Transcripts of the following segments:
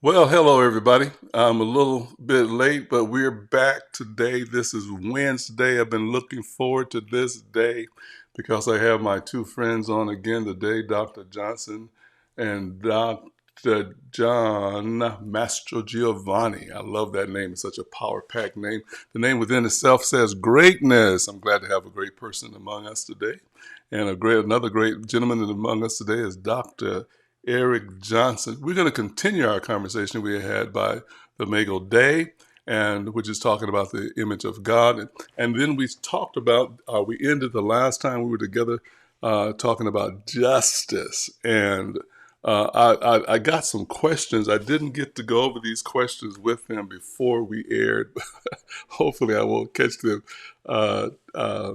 Well, hello everybody. I'm a little bit late, but we're back today. This is Wednesday. I've been looking forward to this day because I have my two friends on again today, Dr. Johnson and Dr. John Mastro Giovanni. I love that name. It's such a power-packed name. The name within itself says greatness. I'm glad to have a great person among us today. And another great gentleman among us today is Dr. Eric Johnson. We're going to continue our conversation we had by the Imago Dei, and which is talking about the image of God. And then we talked about, we ended the last time we were together talking about justice. And I got some questions. I didn't get to go over these questions with him before we aired. Hopefully, I won't catch them uh, uh,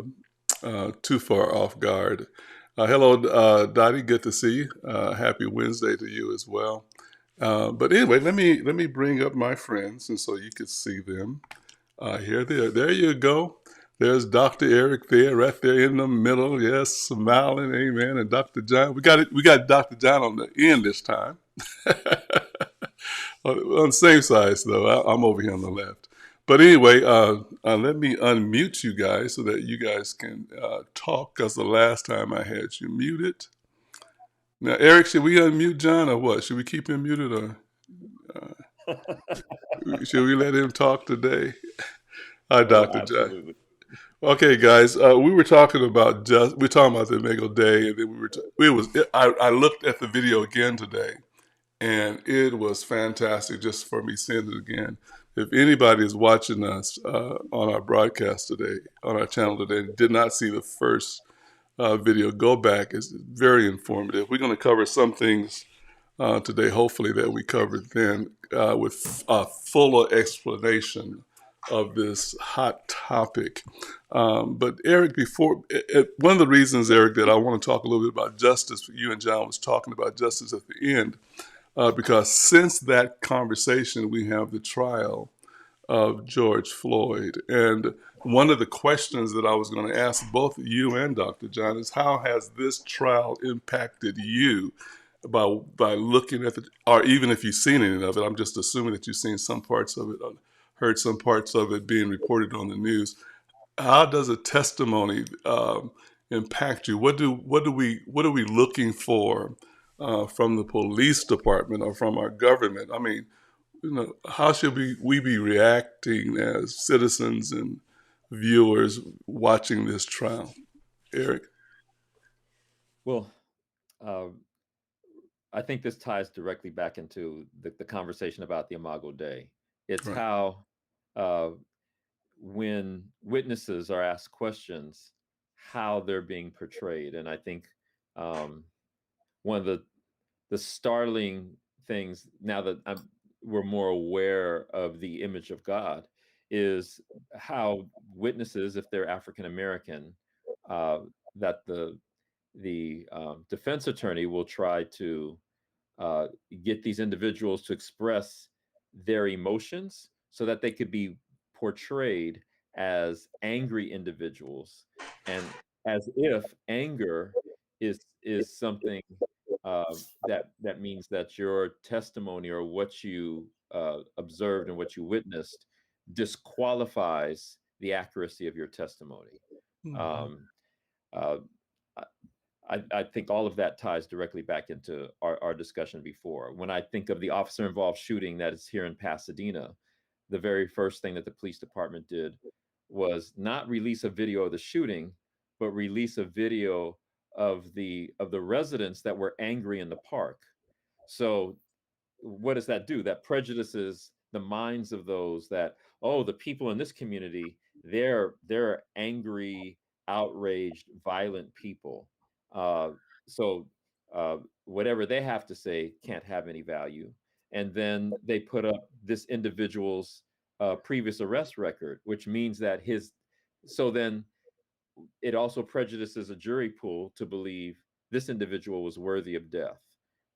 too far off guard. Hello, Dottie. Good to see you. Happy Wednesday to you as well. But anyway, let me bring up my friends, and so you can see them here. There you go. There's Dr. Eric there, right there in the middle. Yes, smiling, amen. And Dr. John, we got it. We got Dr. John on the end this time. On the same size though. I'm over here on the left. But anyway, let me unmute you guys so that you guys can talk. Because the last time I had you muted. Now, Eric, should we unmute John or what? Should we keep him muted or should we let him talk today? Hi, Oh, Dr. John. absolutely. Okay, guys, we were talking about we're talking about the Imago Day, and then I looked at the video again today, and it was fantastic just for me seeing it again. If anybody is watching us on our broadcast today, on our channel today, and did not see the first video, go back. It's very informative. We're going to cover some things today, hopefully, that we covered then with a fuller explanation of this hot topic. But Eric, one of the reasons, Eric, that I want to talk a little bit about justice, you and John was talking about justice at the end, because since that conversation, we have the trial of George Floyd. And one of the questions that I was going to ask both you and Dr. John is how has this trial impacted you by looking at the, or even if you've seen any of it, I'm just assuming that you've seen some parts of it, heard some parts of it being reported on the news. How does a testimony impact you? What are we looking for from the police department or from our government? I mean, how should we be reacting as citizens and viewers watching this trial? Eric? Well, uh, I think this ties directly back into the conversation about the Imago Dei. It's Right. how uh, when witnesses are asked questions, how they're being portrayed. And I think um, one of the startling things now that we're more aware of the image of God is how witnesses, if they're African American, uh, that the defense attorney will try to uh, get these individuals to express their emotions so that they could be portrayed as angry individuals, and as if anger is something that means that your testimony or what you observed and what you witnessed disqualifies the accuracy of your testimony. Mhm. Um, uh, I think all of that ties directly back into our discussion before. When I think of the officer involved shooting that is here in Pasadena, the very first thing that the police department did was not release a video of the shooting, but release a video of the residents that were angry in the park. So what does that do? That prejudices the minds of those that, oh, the people in this community, they're angry, outraged, violent people. Uh, so whatever they have to say can't have any value. And then they put up this individual's previous arrest record, which means that his so then it also prejudices a jury pool to believe this individual was worthy of death.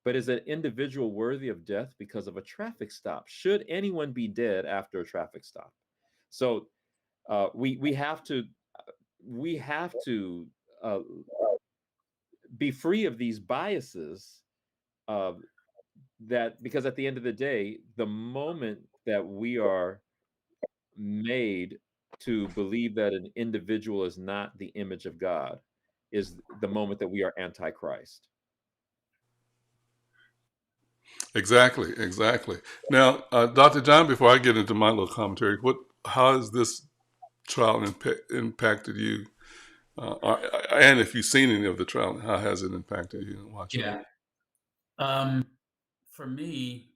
But is an individual worthy of death because of a traffic stop? Should anyone be dead after a traffic stop? So we have to we have to be free of these biases uh, that because at the end of the day, the moment that we are made to believe that an individual is not the image of God is the moment that we are antichrist. Exactly, exactly. Now, Dr. John, before I get into my little commentary, how has this trial impacted you? And if you've seen any of the trial, how has it impacted you in watching it? Yeah. Um, for me,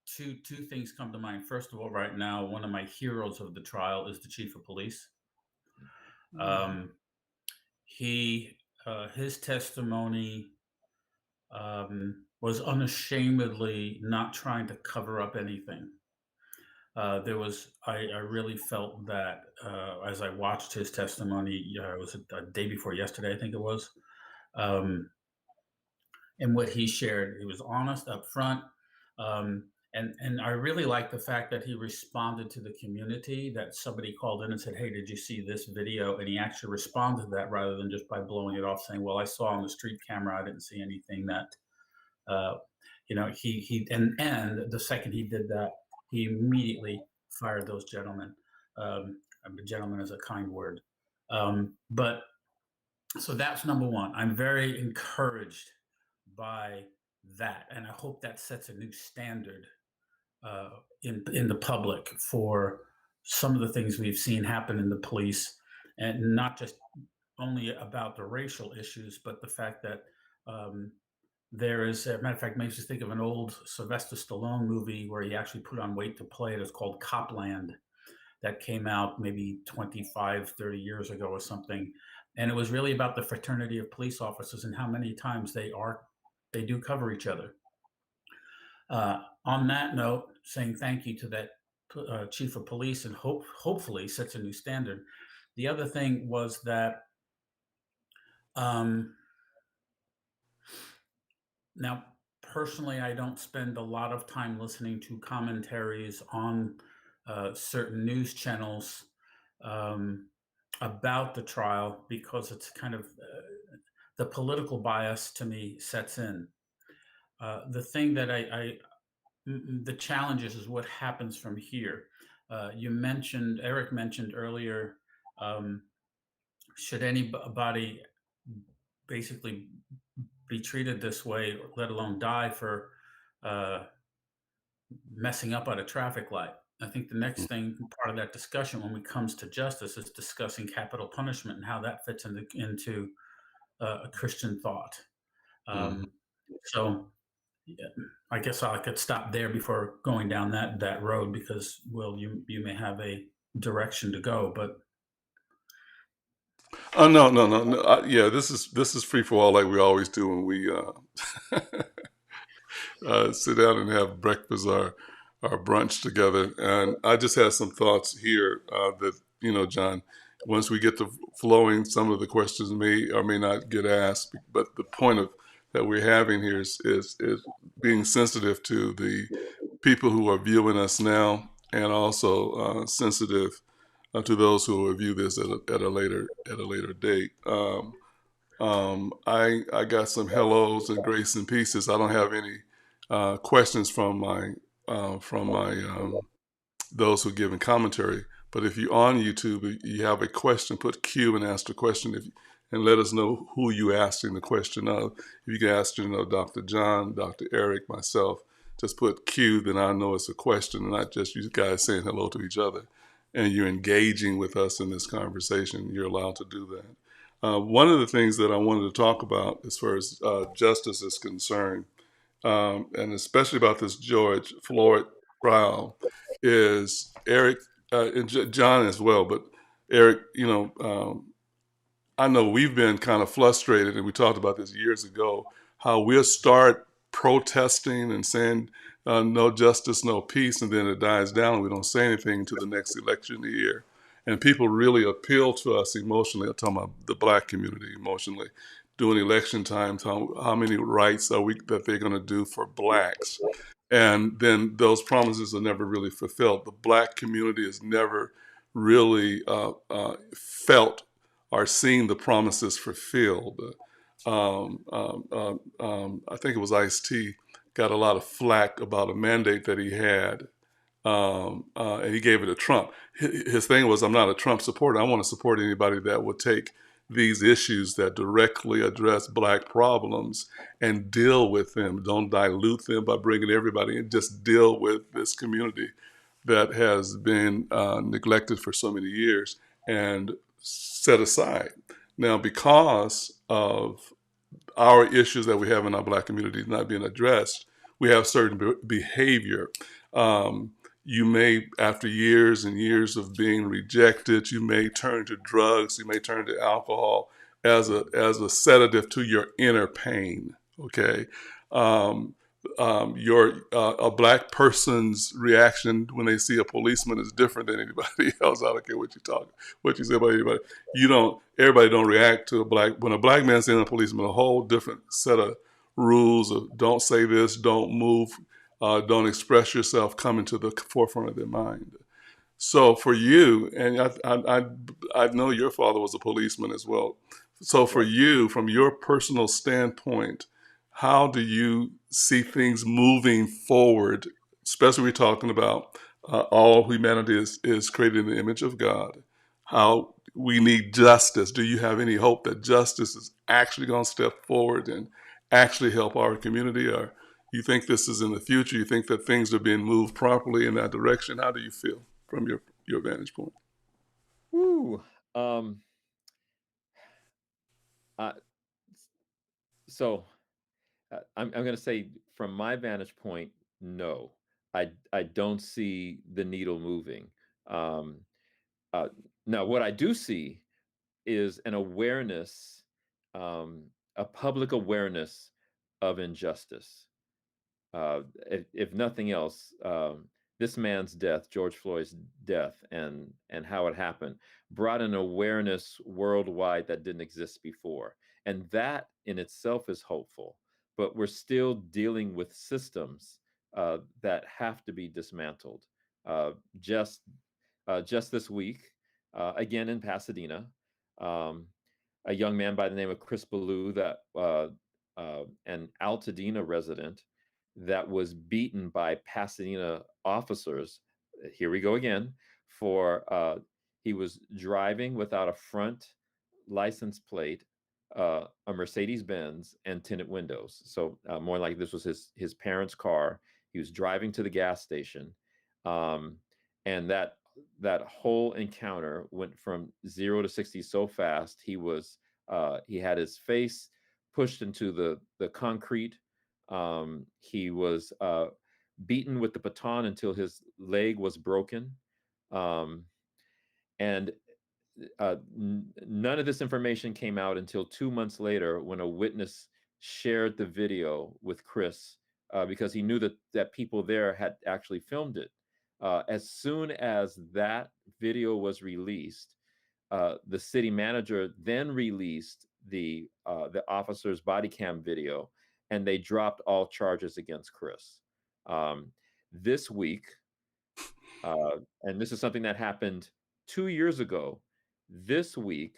two things come to mind. First of all, right now, one of my heroes of the trial is the chief of police. Mm, Um, he his testimony was unashamedly not trying to cover up anything. I really felt that as I watched his testimony, it was a day before yesterday, I think it was. Um, and what he shared. He was honest, upfront, and I really like the fact that he responded to the community. That somebody called in and said, "Hey, did you see this video?" And he actually responded to that rather than just by blowing it off, saying, "Well, I saw on the street camera. I didn't see anything that." Uh, and the second he did that, he immediately fired those gentlemen. Gentleman is a kind word, but so that's number one. I'm very encouraged by that, and I hope that sets a new standard in the public for some of the things we've seen happen in the police, and not just only about the racial issues, but the fact that um, there is, a matter of fact, makes us think of an old Sylvester Stallone movie where he actually put on weight to play it. It's called Copland, that came out maybe 25, 30 years ago or something. And it was really about the fraternity of police officers and how many times they do cover each other. On that note, saying thank you to that chief of police and hopefully sets a new standard. The other thing was that um, now, personally, I don't spend a lot of time listening to commentaries on certain news channels um, about the trial because it's kind of the political bias to me sets in. The thing that the challenge is what happens from here. Eric mentioned earlier, um, should anybody basically be treated this way, let alone die for uh, messing up at a traffic light? I think the next thing, part of that discussion when it comes to justice, is discussing capital punishment and how that fits into a Christian thought. Mm-hmm. Um, so yeah, I guess I could stop there before going down that road because, well, you may have a direction to go, but Oh no, no, no, no. Yeah, this is free for all, like we always do when we sit down and have breakfast or brunch together. And I just had some thoughts here that John. Once we get to flowing, some of the questions may or may not get asked. But the point of that we're having here is being sensitive to the people who are viewing us now, and also sensitive to those who will view this at a later date. I got some hellos and grace and pieces. I don't have any questions from my those who are giving commentary. But if you're on YouTube, you have a question, put Q and ask the question, and let us know who you asking the question of. If you can ask, Dr. John, Dr. Eric, myself, just put Q, then I know it's a question, and not just you guys saying hello to each other. And you're engaging with us in this conversation. You're allowed to do that. One of the things that I wanted to talk about as far as justice is concerned, and especially about this George Floyd trial, is Eric and John as well. But Eric, I know we've been kind of frustrated, and we talked about this years ago, how we'll start protesting and saying no justice, no peace, and then it dies down and we don't say anything until the next election year. And people really appeal to us emotionally. I'm talking about the black community emotionally. During election times, how many rights are we that they're going to do for blacks? And then those promises are never really fulfilled. The black community has never really felt are seeing the promises fulfilled. I think it was Ice T got a lot of flack about a mandate that he had, and he gave it to Trump. His thing was, I'm not a Trump supporter. I want to support anybody that would take these issues that directly address Black problems and deal with them. Don't dilute them by bringing everybody in. Just deal with this community that has been neglected for so many years and set aside. Now, because of our issues that we have in our Black community not being addressed, we have certain behavior. Um, you may, after years and years of being rejected, you may turn to drugs, you may turn to alcohol as a sedative to your inner pain. Okay, um, your a Black person's reaction when they see a policeman is different than anybody else. I don't care what you talk, what you say about anybody. You don't. Everybody don't react to a Black. When a Black man sees a policeman, a whole different set of rules of don't say this, don't move, don't express yourself, come into the forefront of their mind. So for you, and I know your father was a policeman as well. So for Right. you, from your personal standpoint, how do you see things moving forward? Especially we're talking about all humanity is created in the image of God. How we need justice. Do you have any hope that justice is actually going to step forward and actually help our community? Or you think this is in the future? You think that things are being moved properly in that direction? How do you feel from your vantage point? Woo. Um, uh, so I'm going to say, from my vantage point, no, I don't see the needle moving. Um, uh, Now, what I do see is an awareness, um, a public awareness of injustice. If nothing else, this man's death, George Floyd's death, and how it happened, brought an awareness worldwide that didn't exist before, and that in itself is hopeful. But we're still dealing with systems that have to be dismantled. Uh, just just this week, again in Pasadena, um, a young man by the name of Chris Ballou, that an Altadena resident, that was beaten by Pasadena officers. Here we go again. For He was driving without a front license plate, a Mercedes Benz, and tinted windows. So more like this was his parents' car. He was driving to the gas station, um, and that whole encounter went from 0 to 60 so fast. He had his face pushed into the concrete. He was beaten with the baton until his leg was broken. Um, and None of this information came out until 2 months later, when a witness shared the video with Chris, because he knew that people there had actually filmed it. As soon as that video was released, the city manager then released the officer's body cam video, and they dropped all charges against Chris. Um, this week, and this is something that happened 2 years ago. This week,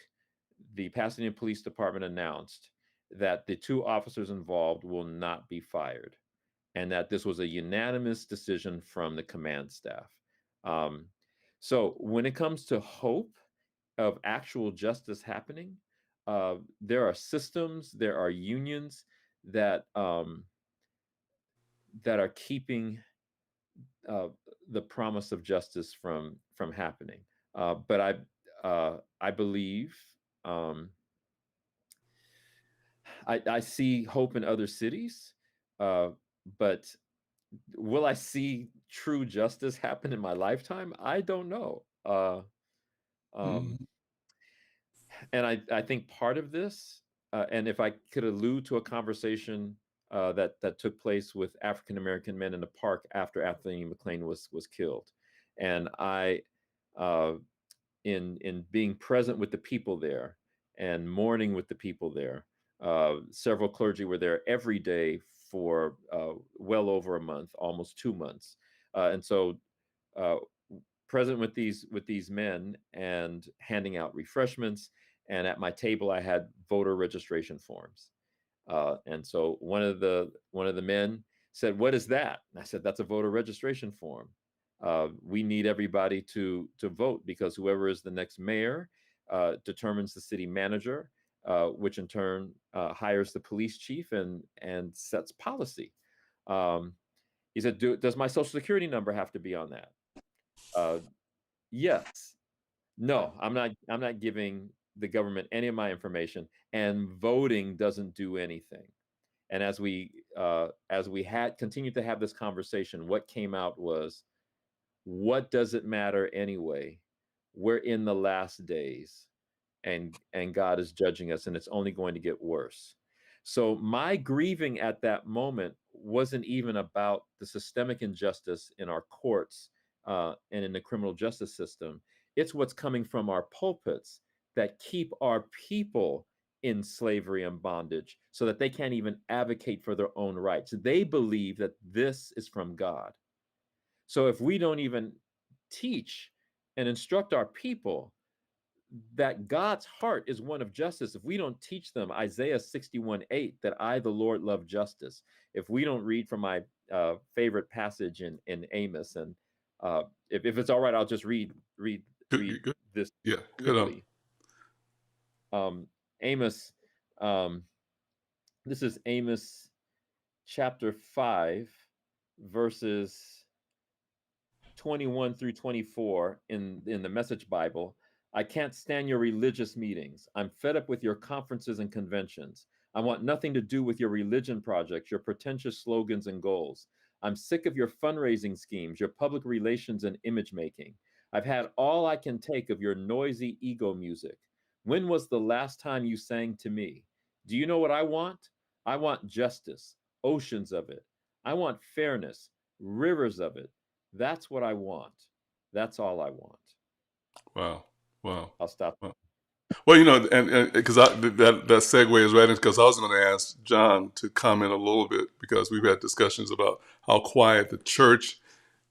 the Pasadena Police Department announced that the two officers involved will not be fired, and that this was a unanimous decision from the command staff. Um, so, when it comes to hope of actual justice happening, there are systems, there are unions that that are keeping uh, the promise of justice from happening. But I believe, um, I see hope in other cities, uh, but will I see true justice happen in my lifetime? I don't know. Um, Mm-hmm. and I think part of this, and if I could allude to a conversation that took place with African American men in the park after Anthony McLean was killed, and uh, in being present with the people there and mourning with the people there. Several clergy were there every day for well over a month, almost 2 months, and so uh, present with these men and handing out refreshments. And at my table, I had voter registration forms. And so one of the men Said, "What is that?" And I said, "That's a voter registration form. We need everybody to vote because whoever is the next mayor determines the city manager, which in turn hires the police chief and sets policy." Um, he said, "Does my social security number have to be on that?" Uh, yes. No, I'm not giving the government any of my information, and voting doesn't do anything. And as we had continued to have this conversation, what came out was, what does it matter anyway? We're in the last days, and God is judging us, and it's only going to get worse. So my grieving at that moment wasn't even about the systemic injustice in our courts and in the criminal justice system. It's what's coming from our pulpits that keep our people in slavery and bondage so that they can't even advocate for their own rights. They believe that this is from God. So if we don't even teach and instruct our people that God's heart is one of justice, if we don't teach them Isaiah 61:8, that I, the Lord, love justice, if we don't read from my favorite passage in Amos, and if it's all right, I'll just read Good. this Yeah, hit on. briefly. Amos, um, this is Amos chapter 5, verses 21 through 24 in the Message Bible. "I can't stand your religious meetings. I'm fed up with your conferences and conventions. I want nothing to do with your religion projects, your pretentious slogans and goals. I'm sick of your fundraising schemes, your public relations and image making. I've had all I can take of your noisy ego music. When was the last time you sang to me? Do you know what I want? I want justice, oceans of it. I want fairness, rivers of it. That's what I want. That's all I want." Wow. Wow. I'll stop. Wow. Well, and because that segue is right in, because I was going to ask John to comment a little bit, because we've had discussions about how quiet the church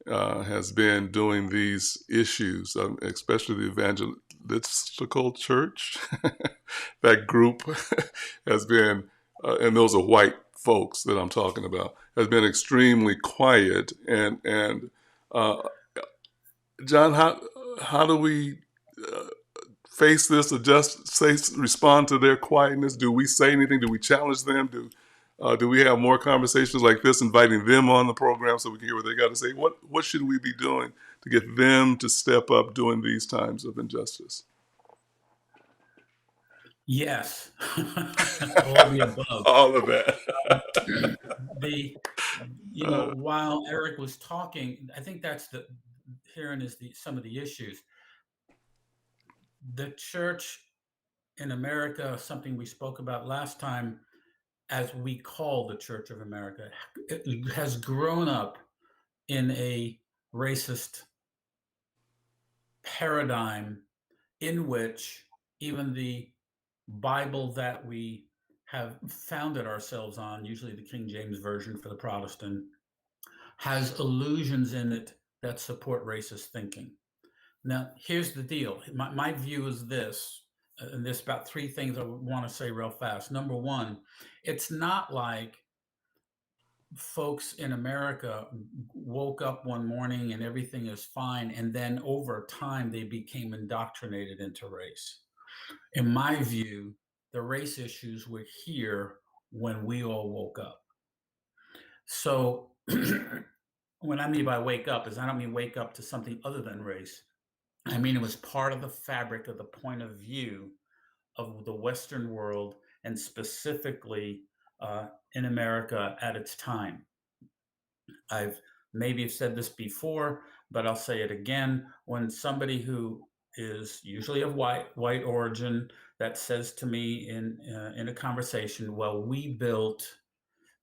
has been doing these issues, especially the evangelical church. That group has been, and those are white folks that I'm talking about, has been extremely quiet. And uh, John, how do we face this, or just respond to their quietness? Do we say anything? Do we challenge them? Do we have more conversations like this, inviting them on the program so we can hear what they got to say? What should we be doing to get them to step up during these times of injustice? Yes, all the above. All of that. The uh, while Eric was talking, I think that's the herein is the some of the issues. The church in America, something we spoke about last time, as we call the Church of America, it has grown up in a racist paradigm in which even the Bible that we have founded ourselves on, usually the King James Version for the Protestant, has allusions in it that support racist thinking. Now, here's the deal. My view is this, and there's about three things I want to say real fast. Number one, it's not like folks in America woke up one morning and everything is fine, and then over time they became indoctrinated into race. In my view, the race issues were here when we all woke up. So, what I mean by wake up is I don't mean wake up to something other than race. I mean, it was part of the fabric of the point of view of the Western world, and specifically in America at its time. I've maybe said this before, but I'll say it again. When somebody who is usually of white origin that says to me in a conversation, "Well, we built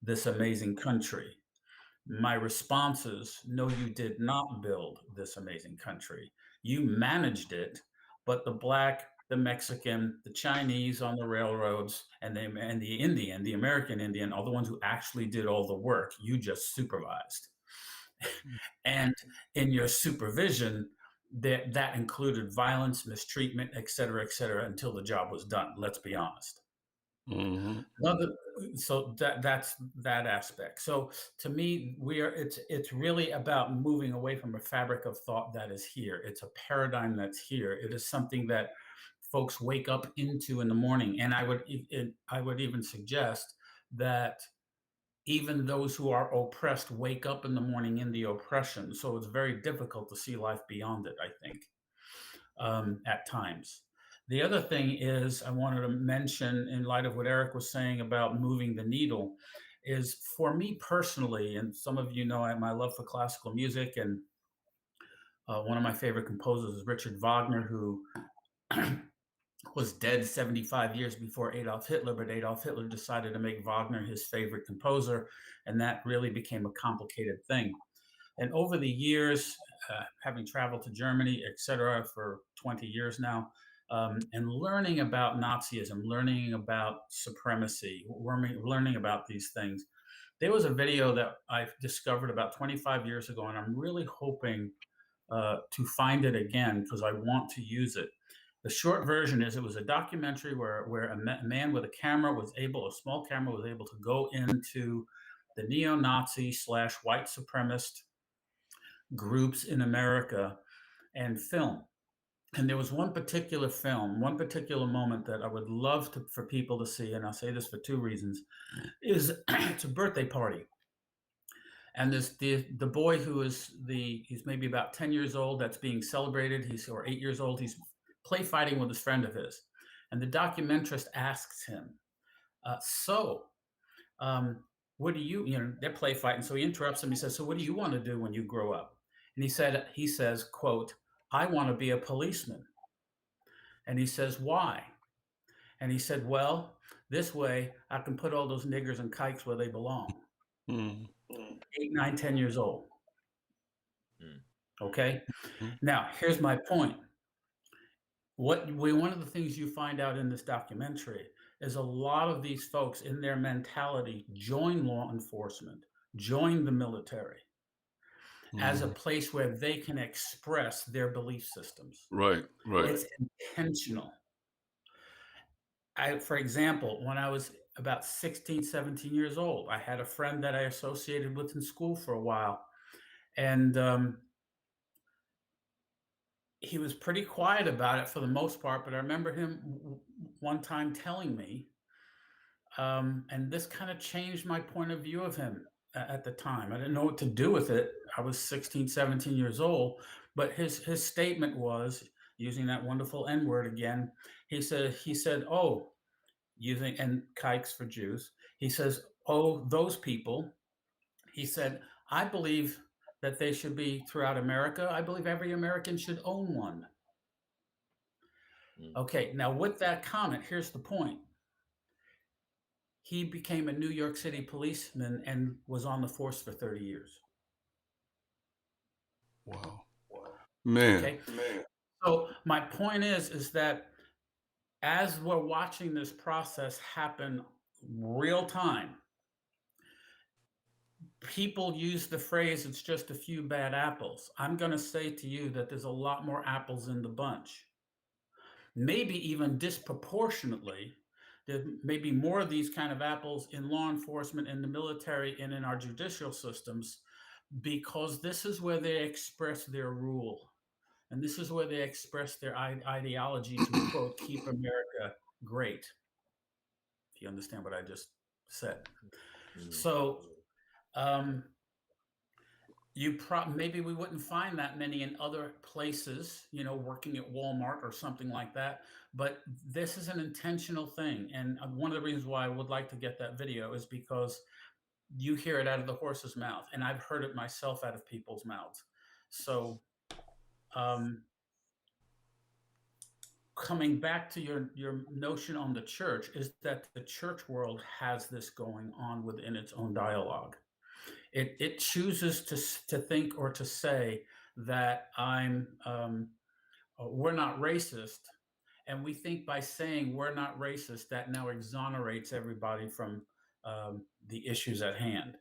this amazing country," my response is, "No, you did not build this amazing country. You managed it, but the Black, the Mexican, the Chinese on the railroads, and the Indian, the American Indian, are the ones who actually did all the work. You just supervised." And in your supervision, that included violence, mistreatment, et cetera, until the job was done. Let's be honest. Hmm. Another, so that's that aspect. So to me, it's really about moving away from a fabric of thought that is here. It's a paradigm that's here. It is something that folks wake up into in the morning. And I would even suggest that even those who are oppressed wake up in the morning in the oppression. So it's very difficult to see life beyond it, I think, at times. The other thing is, I wanted to mention, in light of what Eric was saying about moving the needle, is for me personally, and some of you know my love for classical music, and one of my favorite composers is Richard Wagner, who was dead 75 years before Adolf Hitler, but Adolf Hitler decided to make Wagner his favorite composer, and that really became a complicated thing. And over the years, having traveled to Germany, et cetera, for 20 years now, and learning about Nazism, learning about supremacy, learning about these things, there was a video that I discovered about 25 years ago, and I'm really hoping to find it again because I want to use it. The short version is, it was a documentary where a man with a camera a small camera was able to go into the neo-Nazi slash white supremacist groups in America and film. And there was one particular film, one particular moment that I would love for people to see, and I'll say this for two reasons, is it's a birthday party. And the boy who is he's maybe about 10 years old that's being celebrated, or 8 years old, he's play fighting with this friend of his. And the documentarist asks him, so what do they're play fighting. So he interrupts him. He says, so what do you want to do when you grow up? And he says, quote, I want to be a policeman. And he says, why? And he said, well, this way I can put all those niggers and kikes where they belong. Mm. 8, 9, 10 years old. Mm. Okay. Mm. Now, here's my point. One of the things you find out in this documentary is a lot of these folks in their mentality join law enforcement, join the military as a Mm. place where they can express their belief systems. Right, right. It's intentional. For example, when I was about 16, 17 years old, I had a friend that I associated with in school for a while. And he was pretty quiet about it for the most part, but I remember him one time telling me, and this kind of changed my point of view of him at the time. I didn't know what to do with it. I was 16, 17 years old, but his statement was, using that wonderful N word again, he said, oh, using, and kikes for Jews. He says, oh, those people. He said, I believe that they should be throughout America. I believe every American should own one. Mm. Okay, now with that comment, here's the point. He became a New York City policeman and was on the force for 30 years. Wow. Man. Okay. So my point is that as we're watching this process happen real time, people use the phrase, it's just a few bad apples. I'm going to say to you that there's a lot more apples in the bunch. Maybe even disproportionately, there may be more of these kind of apples in law enforcement, in the military, and in our judicial systems, because this is where they express their rule. And this is where they express their ideology to, quote, keep America great. If you understand what I just said. Mm. So maybe we wouldn't find that many in other places, working at Walmart or something like that. But this is an intentional thing. And one of the reasons why I would like to get that video is because you hear it out of the horse's mouth. And I've heard it myself out of people's mouths. So coming back to your notion on the church, is that the church world has this going on within its own dialogue. It chooses to think or to say that we're not racist, and we think by saying we're not racist that now exonerates everybody from the issues at hand.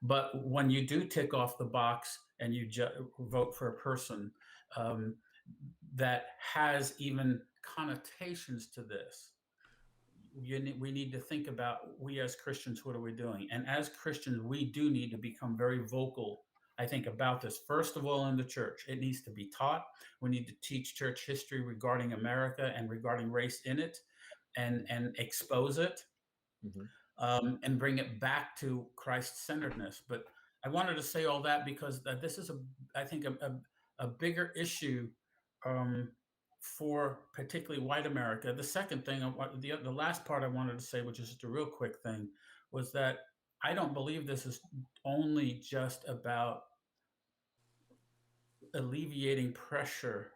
But when you do tick off the box and you vote for a person that has even connotations to this, we need to think about, we as Christians, what are we doing? And as Christians, we do need to become very vocal, I think, about this. First of all, in the church, it needs to be taught. We need to teach church history regarding America and regarding race in it, and expose it, Mhm. and bring it back to Christ-centeredness. But I wanted to say all that because this is, I think, a bigger issue, um, for particularly white America. The second thing, the last part I wanted to say, which is just a real quick thing, was that I don't believe this is only just about alleviating pressure,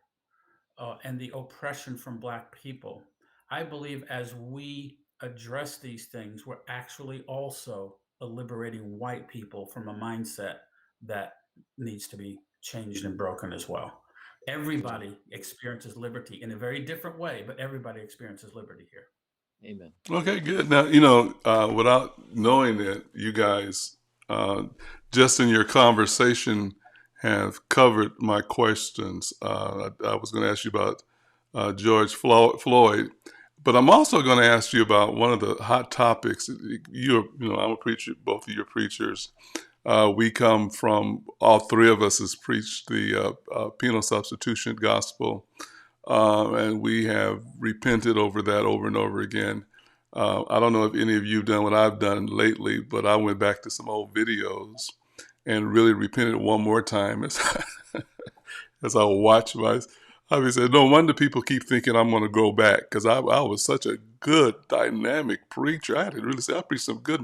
and the oppression from Black people. I believe as we address these things, we're actually also liberating white people from a mindset that needs to be changed and broken as well. Amen. Everybody experiences liberty in a very different way, but everybody experiences liberty here. Amen. Okay, good. Now, without knowing it, you guys, uh, just in your conversation, have covered my questions. I was going to ask you about George Floyd, but I'm also going to ask you about one of the hot topics. I'm a preacher. Both of you are preachers. We come from, all three of us has preached the penal substitution gospel, and we have repented over that over and over again. I don't know if any of you have done what I've done lately, but I went back to some old videos and really repented one more time as as I watch my. I said, no wonder people keep thinking I'm going to go back because I was such a good, dynamic preacher. I had to really say I preached some good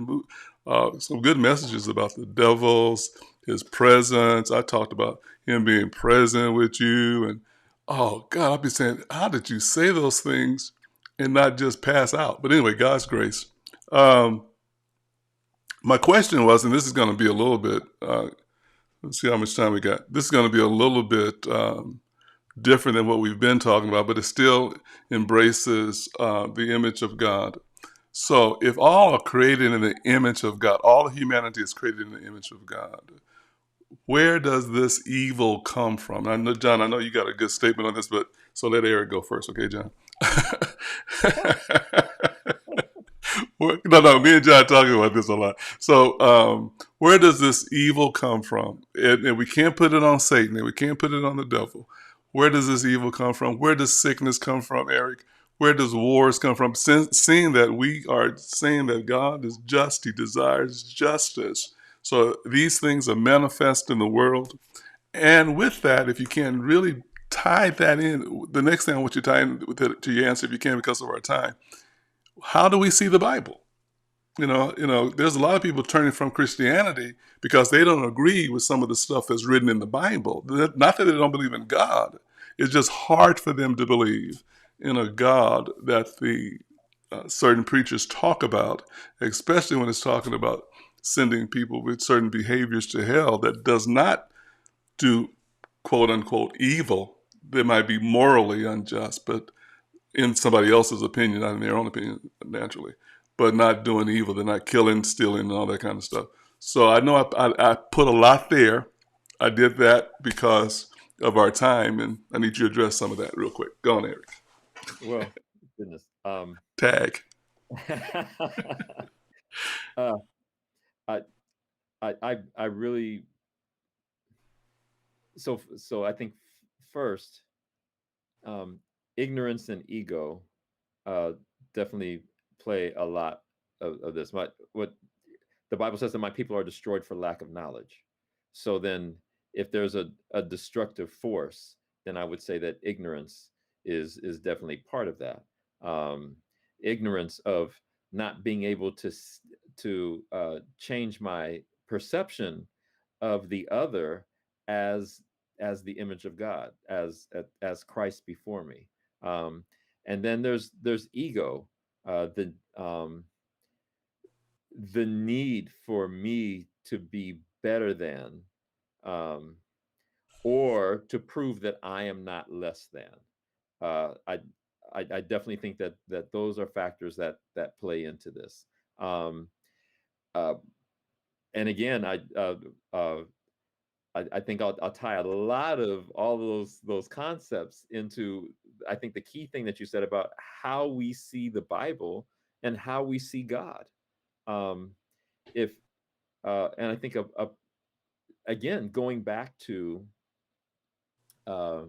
messages about the devils, his presence. I talked about him being present with you, and oh God, I'd be saying, how did you say those things and not just pass out? But anyway, God's grace. Um, my question was, and this is going to be a little bit. Let's see how much time we got. This is going to be a little bit. Different than what we've been talking about, but it still embraces the image of God. So, if all are created in the image of God, all of humanity is created in the image of God, where does this evil come from? I know, John, I know you got a good statement on this, but so let Eric go first, okay, John? No, me and John talking about this a lot. So, where does this evil come from? And we can't put it on Satan, and we can't put it on the devil. Where does this evil come from? Where does sickness come from, Eric? Where does wars come from? Seeing that we are saying that God is just, He desires justice. So these things are manifest in the world. And with that, if you can really tie that in, the next thing I want you to tie in to your answer, if you can, because of our time, how do we see the Bible? There's a lot of people turning from Christianity because they don't agree with some of the stuff that's written in the Bible. Not that they don't believe in God. It's just hard for them to believe in a God that the certain preachers talk about, especially when it's talking about sending people with certain behaviors to hell that does not do quote unquote evil. They might be morally unjust, but in somebody else's opinion, not in their own opinion, naturally, but not doing evil. They're not killing, stealing, and all that kind of stuff. So I know I put a lot there. I did that because of our time, and I need you to address some of that real quick. Go on, Eric. Well, goodness. Tag. uh, I, I really, so I think first, um, ignorance and ego uh, definitely play a lot of this. What the Bible says that my people are destroyed for lack of knowledge. So then, if there's a destructive force, then I would say that ignorance is definitely part of that. Um, Ignorance of not being able to change my perception of the other as as the image of God, as Christ before me. Um, and then there's ego, the the need for me to be better than, um, or to prove that I am not less than. Uh, I, I definitely think that those are factors that play into this. Um, uh, and again, uh, I think I'll tie a lot of all those concepts into. I think the key thing that you said about how we see the Bible and how we see God. Um, if and I think again, going back to uh,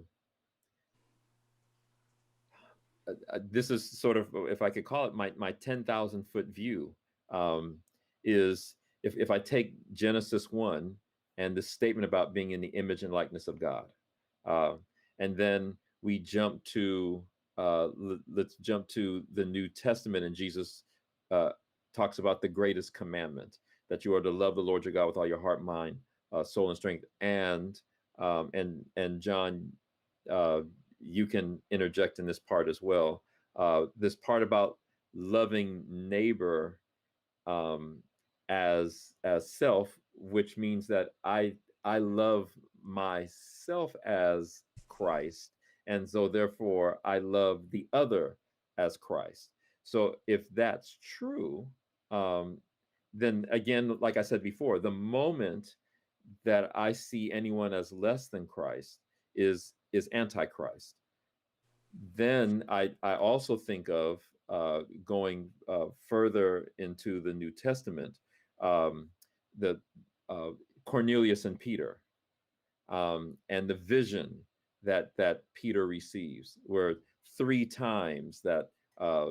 this is sort of, if I could call it, my 10,000 foot view, um, is if I take Genesis 1 and the statement about being in the image and likeness of God, uh, and then we jump to let's jump to the New Testament, and Jesus uh, talks about the greatest commandment, that you are to love the Lord your God with all your heart, mind, soul, and strength, and John, uh, you can interject in this part as well. This part about loving neighbor, um, as self, which means that I love myself as Christ, and so therefore I love the other as Christ. So if that's true, um, then again, like I said before, the moment that I see anyone as less than Christ is antichrist. Then I also think of going further into the New Testament, um, the uh, Cornelius and Peter, and the vision that Peter receives, where three times that uh,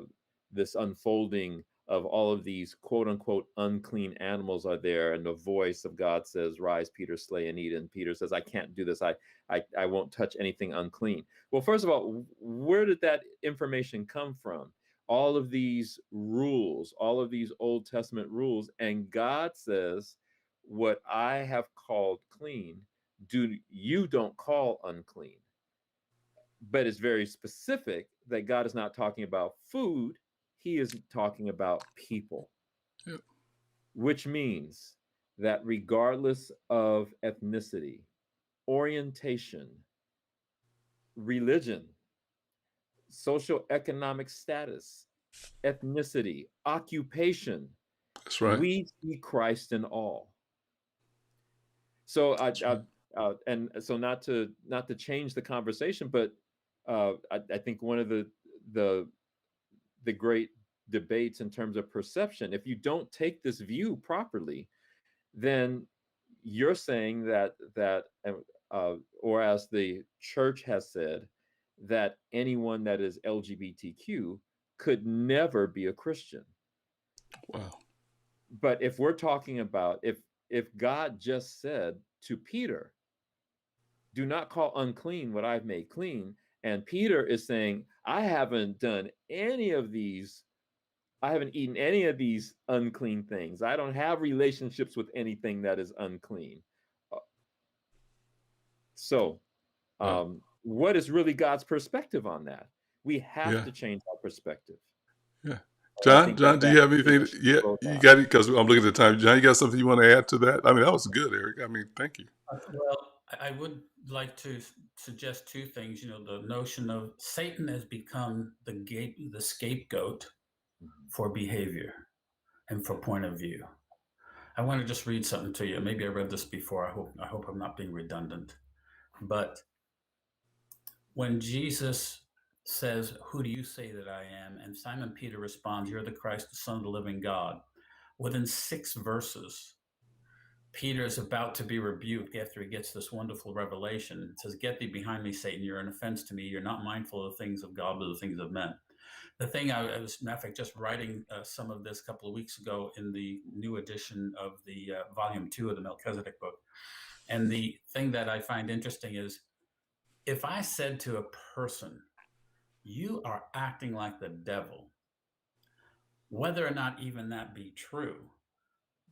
this unfolding of all of these quote unquote unclean animals are there, and the voice of God says, "Rise, Peter, slay and eat." And Peter says, "I can't do this. I won't touch anything unclean." Well, first of all, where did that information come from? All of these rules, all of these Old Testament rules, and God says, "What I have called clean, do you don't call unclean." But it's very specific that God is not talking about food, he is talking about people, Yeah, which means that regardless of ethnicity, orientation, religion, social economic status, ethnicity, occupation, that's right. we see Christ in all. So That's right. and so not to change the conversation, but I think one of the the great debates in terms of perception, if you don't take this view properly, then you're saying or as the church has said, that anyone that is LGBTQ could never be a Christian. Wow. But if we're talking about, if God just said to Peter, "Do not call unclean what I've made clean," and Peter is saying, "I haven't done any of these, I haven't eaten any of these unclean things. I don't have relationships with anything that is unclean." Uh, So, Wow. what is really God's perspective on that? We have Yeah. to change our perspective. Yeah. And I John, think that John, do that you have is anything? Yeah, both you sides. got it, because I'm looking at the time. John, you got something you want to add to that? I mean, that was good, Eric. I mean, thank you. Well, I would like to suggest two things. You know, the notion of Satan has become the scapegoat for behavior and for point of view. I want to just read something to you. Maybe I read this before. I hope I'm not being redundant. But when Jesus says, "Who do you say that I am?" and Simon Peter responds, "You're the Christ, the Son of the living God," within 6 verses, Peter is about to be rebuked after he gets this wonderful revelation. It says, "Get thee behind me, Satan. You're an offense to me. You're not mindful of the things of God, but the things of men." The thing I was, matter of fact, just writing some of this a couple of weeks ago in the new edition of the volume 2 of the Melchizedek book. And the thing that I find interesting is, if I said to a person, "You are acting like the devil," whether or not even that be true,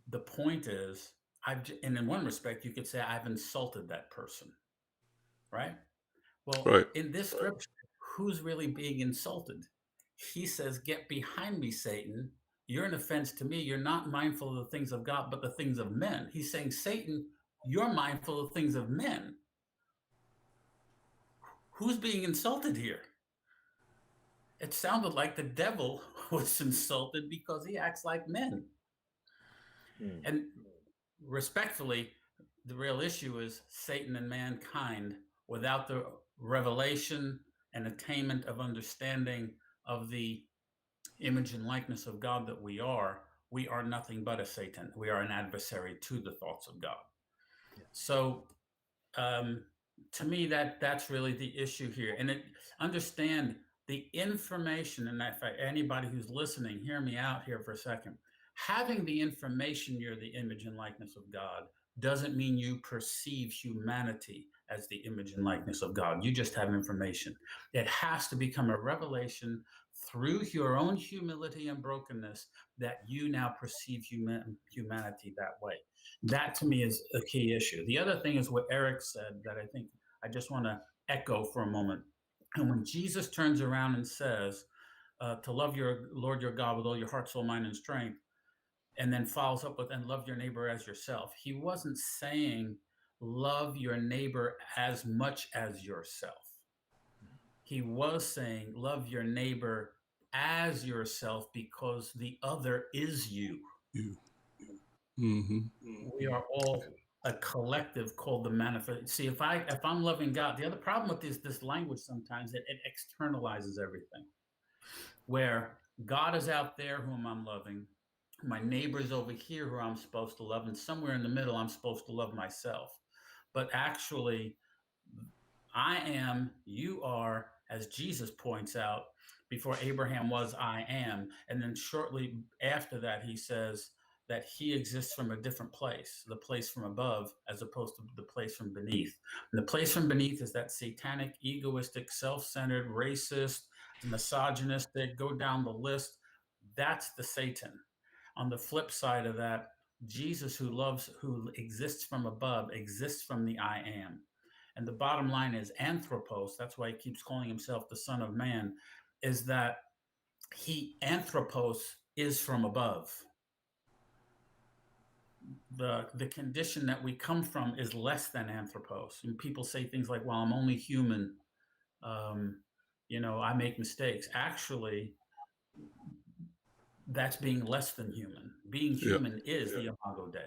the point is, and in one respect, you could say I've insulted that person, right? Well, Right. in this scripture, who's really being insulted? He says, "Get behind me, Satan. You're an offense to me. You're not mindful of the things of God, but the things of men." He's saying, "Satan, you're mindful of things of men." Who's being insulted here? It sounded like the devil was insulted because he acts like men. Mm, And respectfully, the real issue is Satan and mankind without the revelation and attainment of understanding of the image and likeness of God that we are nothing but a Satan. We are an adversary to the thoughts of God. So um, to me, that's really the issue here. And understand the information. And if anybody who's listening, hear me out here for a second. Having the information you're the image and likeness of God doesn't mean you perceive humanity as the image and likeness of God. You just have information. It has to become a revelation through your own humility and brokenness that you now perceive humanity that way. That to me is a key issue. The other thing is what Eric said that I think I just want to echo for a moment. And when Jesus turns around and says, to love your Lord your God with all your heart, soul, mind, and strength, and then follows up with, and love your neighbor as yourself, he wasn't saying love your neighbor as much as yourself. He was saying love your neighbor as yourself because the other is you. You. Mm-hmm. We are all a collective called the manifest. See, if I'm loving God, the other problem with this language sometimes it externalizes everything. Where God is out there whom I'm loving, my neighbor's over here who I'm supposed to love, and somewhere in the middle I'm supposed to love myself. But actually, I am, you are, as Jesus points out, before Abraham was, I am. And then shortly after that, he says that he exists from a different place, the place from above, as opposed to the place from beneath. And the place from beneath is that satanic, egoistic, self centered, racist, misogynistic, go down the list. That's the Satan. On the flip side of that, Jesus, who exists from above, exists from the I am. And the bottom line is anthropos, that's why he keeps calling himself the Son of Man, is that anthropos is from above. The condition that we come from is less than anthropos. And people say things like, well, I'm only human. I make mistakes. Actually, that's being less than human. Being human is the Imago Dei.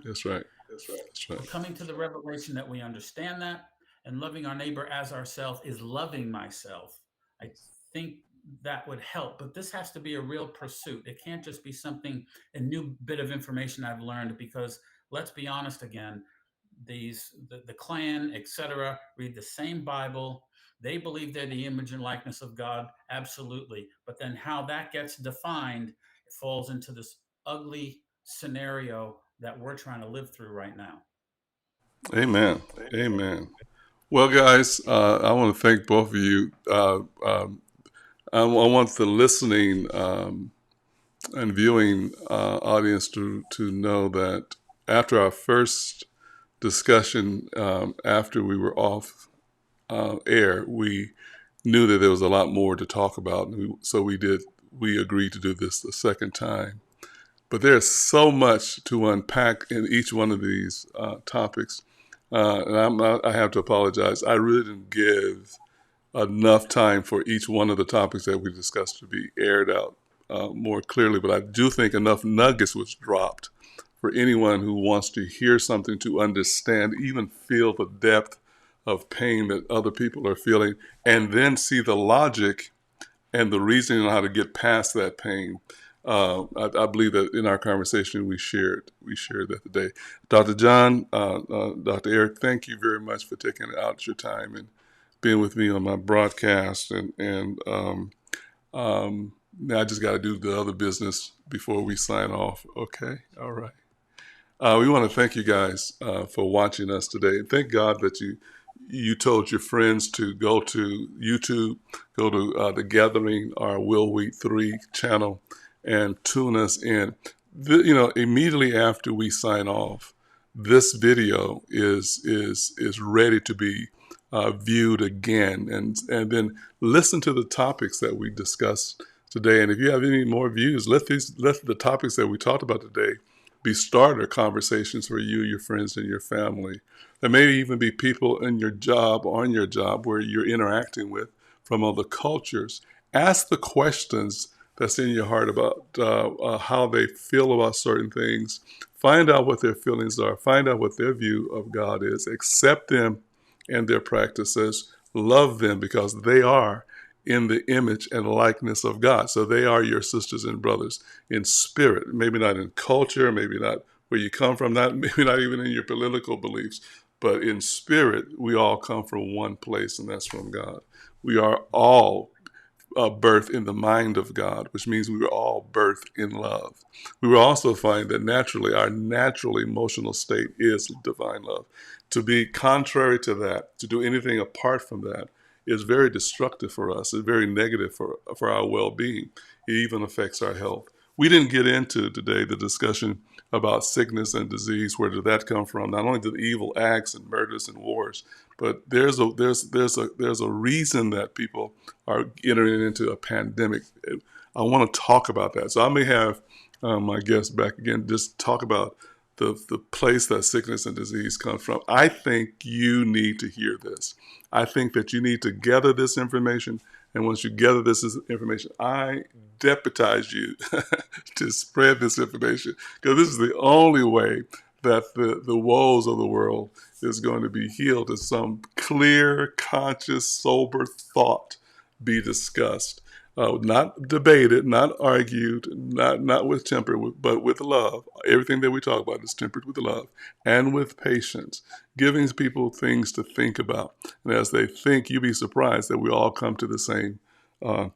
That's right. That's right. That's right. So coming to the revelation that we understand that, and loving our neighbor as ourselves is loving myself. I think that would help, but this has to be a real pursuit. It can't just be a new bit of information I've learned, because let's be honest again, the clan, etc., read the same Bible. They believe they're the image and likeness of God, absolutely. But then how that gets defined, it falls into this ugly scenario that we're trying to live through right now. Amen. Amen. Well, guys, I want to thank both of you. I want the listening and viewing audience to know that after our first discussion, after we were off air, we knew that there was a lot more to talk about, and so we agreed to do this the second time. But there's so much to unpack in each one of these topics, and I have to apologize. I really didn't give enough time for each one of the topics that we discussed to be aired out more clearly, but I do think enough nuggets was dropped for anyone who wants to hear something, to understand, even feel the depth of pain that other people are feeling, and then see the logic and the reasoning on how to get past that pain. I believe that in our conversation we shared that today. Dr. John, Dr. Eric, thank you very much for taking out your time and being with me on my broadcast. And now I just got to do the other business before we sign off. Okay, all right. We want to thank you guys for watching us today, and thank God that you told your friends to go to YouTube, go to the Gathering, our Will Wheat 3 channel, and tune us in. Immediately after we sign off, this video is ready to be viewed again, and then listen to the topics that we discussed today. And if you have any more views, let the topics that we talked about today be starter conversations for you, your friends, and your family. There may even be people in your job, on your job, where you're interacting with from other cultures. Ask the questions that's in your heart about how they feel about certain things. Find out what their feelings are. Find out what their view of God is. Accept them and their practices. Love them because they are in the image and likeness of God. So they are your sisters and brothers in spirit, maybe not in culture, maybe not where you come from, not maybe not even in your political beliefs, but in spirit, we all come from one place, and that's from God. We are all birth in the mind of God, which means we were all birthed in love. We will also find that naturally, our natural emotional state is divine love. To be contrary to that, to do anything apart from that, is very destructive for us. It's very negative for our well-being. It even affects our health. We didn't get into today the discussion about sickness and disease. Where did that come from? Not only the evil acts and murders and wars, but there's a reason that people are entering into a pandemic. I want to talk about that. So I may have my guests back again, just talk about the place that sickness and disease comes from. I think you need to hear this. I think that you need to gather this information. And once you gather this information, I deputize you to spread this information, because this is the only way that the woes of the world is going to be healed, is some clear, conscious, sober thought be discussed. Not debated, not argued, not with temper, but with love. Everything that we talk about is tempered with love and with patience, giving people things to think about. And as they think, you'll be surprised that we all come to the same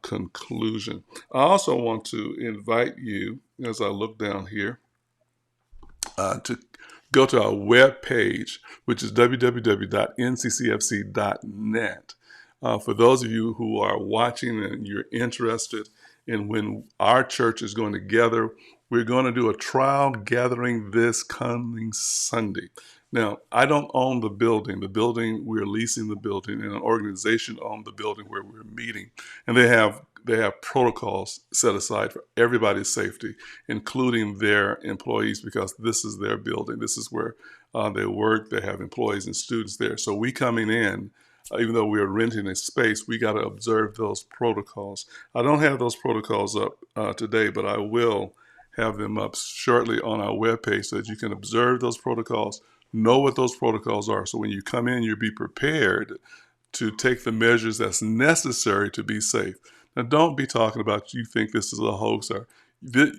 conclusion. I also want to invite you, as I look down here, to go to our web page, which is www.nccfc.net. For those of you who are watching and you're interested in when our church is going together, we're going to do a trial gathering this coming Sunday. Now, I don't own the building. The building, we're leasing the building, and an organization owns the building where we're meeting. And they have protocols set aside for everybody's safety, including their employees, because this is their building. This is where they work. They have employees and students there. So we coming in, even though we are renting a space, we got to observe those protocols. I don't have those protocols up today, but I will have them up shortly on our webpage so that you can observe those protocols, know what those protocols are. So when you come in, you'll be prepared to take the measures that's necessary to be safe. Now, don't be talking about you think this is a hoax, or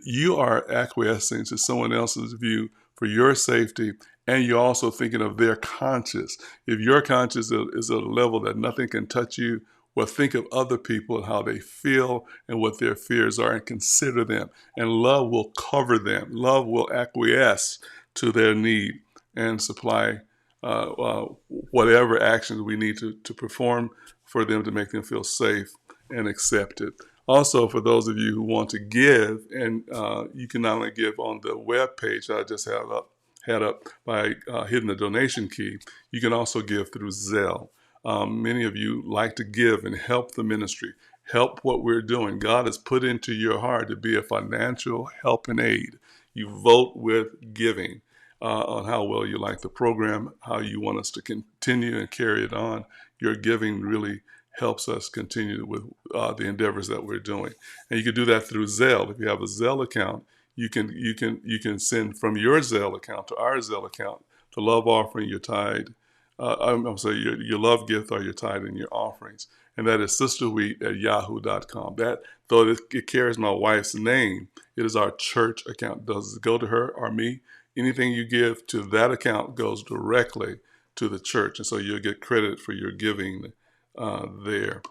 you are acquiescing to someone else's view for your safety, and you're also thinking of their conscience. If your conscience is at a level that nothing can touch you, well, think of other people and how they feel and what their fears are, and consider them. And love will cover them. Love will acquiesce to their need and supply whatever actions we need to perform for them to make them feel safe and accepted. Also, for those of you who want to give, and you can not only give on the web page I just had up by hitting the donation key, you can also give through Zelle. Many of you like to give and help the ministry, help what we're doing. God has put into your heart to be a financial help and aid. You vote with giving on how well you like the program, how you want us to continue and carry it on. Your giving really helps us continue with the endeavors that we're doing. And you can do that through Zelle. If you have a Zelle account, you can send from your Zelle account to our Zelle account the love offering, your tithe. I'm sorry, your love gift or your tithe and your offerings. And that is sisterwheat@yahoo.com. That, though it carries my wife's name, it is our church account. Does it go to her or me? Anything you give to that account goes directly to the church. And so you'll get credit for your giving there.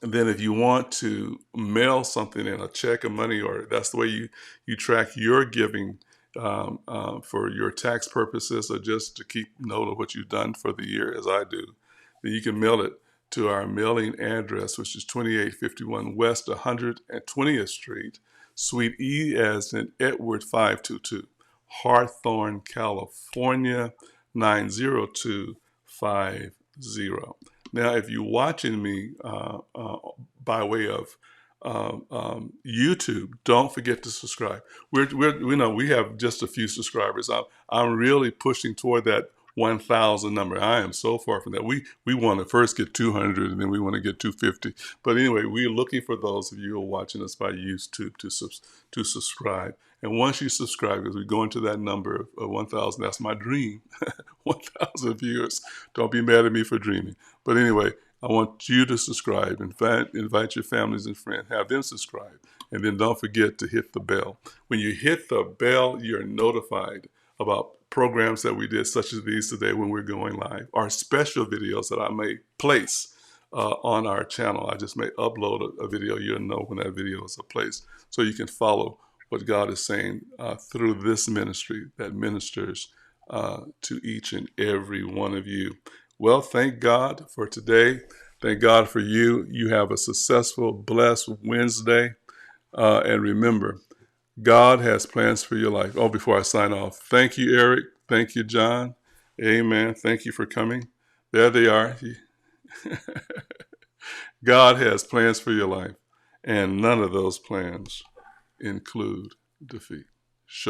And then if you want to mail something in, a check, a money order, that's the way you track your giving for your tax purposes, or just to keep note of what you've done for the year, as I do. Then you can mail it to our mailing address, which is 2851 West 120th Street, Suite E as in Edward 522, Hawthorne, California 90250. Now, if you're watching me by way of YouTube, don't forget to subscribe. We know we have just a few subscribers. I'm really pushing toward that 1,000 number. I am so far from that. We want to first get 200, and then we want to get 250. But anyway, we're looking for those of you who are watching us by YouTube to subscribe. And once you subscribe, as we go into that number of 1,000, that's my dream, 1,000 viewers. Don't be mad at me for dreaming. But anyway, I want you to subscribe. Invite your families and friends. Have them subscribe. And then don't forget to hit the bell. When you hit the bell, you're notified about programs that we did, such as these today when we're going live, or special videos that I may place on our channel. I just may upload a video. You'll know when that video is placed, so you can follow what God is saying through this ministry that ministers to each and every one of you. Well, thank God for today. Thank God for you. You have a successful, blessed Wednesday. And remember, God has plans for your life. Oh, before I sign off, thank you, Eric. Thank you, John. Amen. Thank you for coming. There they are. God has plans for your life, and none of those plans include defeat.